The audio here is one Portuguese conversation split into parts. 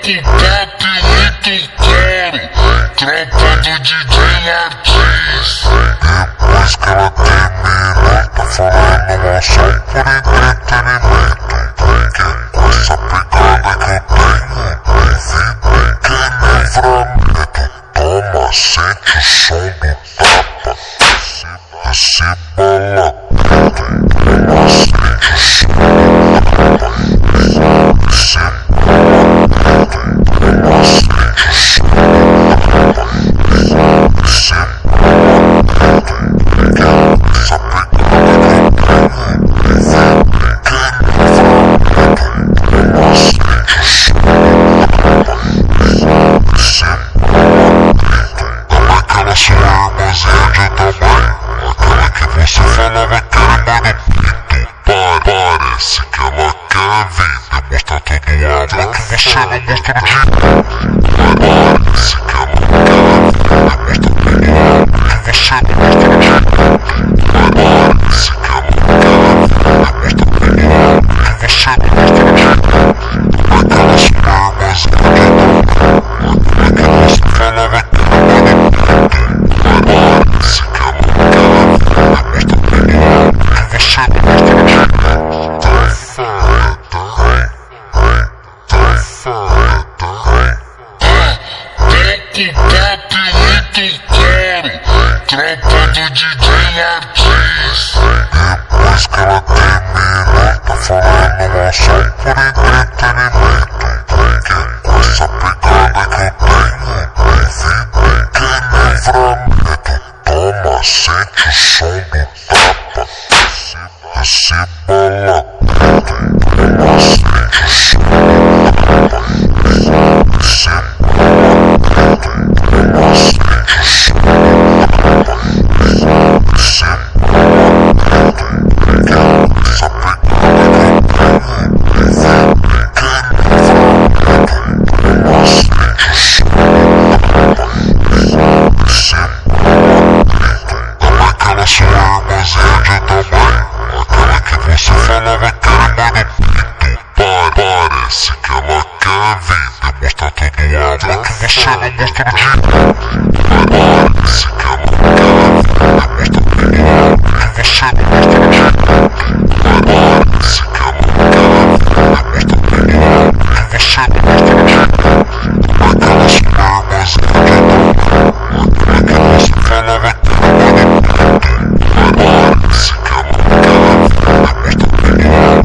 com papo muito caro, tropa do DJ Martins. Depois que ela termina, tá falando mal só por entretenimento. Porque com essa pegada que eu tenho, evito que livramento. Toma, sente o som do tapa, receba lá. Toma, sente o som do tapa, receba lá. Toma, sente o som do tapa, receba lá. Essa pegada que eu tenho, evito que livramento. Toma, sente o som do tapa, receba lá. Aquela sua irmãzinha de tamanho, aquela que você falava que era bonito. Parece que ela quer vir demonstrar todo o amor que você não mostrou de novo. Parece que ela quer vir demonstrar todo o amor que você não mostrou de novo. Parece que ela quer vir demonstrar todo o amor que você não mostrou de novo. Aquela sua irmãzinha de tamanho, aquela que você falava que era bonito. Parece que ela quer vir demonstrar todo o amor que você não mostrou de novo. Com papo muito caro, tropa do DJ Martins. Depois que ela termina, tá falando mal só por entretenimento. Porque com essa pegada que eu tenho, evito que livramento. Toma, sente o som do tapa, receba lá. Toma, sente o som do tapa, receba lá. Toma, sente o som do tapa, receba lá. Essa pegada que eu tenho, evito que livramento. Toma, sente o som do tapa, receba lá. Aquela sua irmãzinha de tamanho, aquela que você falava que era bonito. Parece que ela quer vir demonstrar todo o amor que você não mostrou de novo. Parece que ela quer vir demonstrar todo o amor que você não mostrou de novo. Parece que ela quer vir demonstrar todo o amor que você não mostrou de novo. Aquela sua irmãzinha de tamanho, aquela que você falava que era bonito. Parece que ela quer vir demonstrar todo o amor que você não mostrou de novo. Com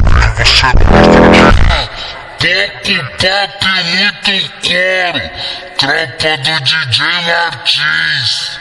papo muito caro, tropa do DJ Martins.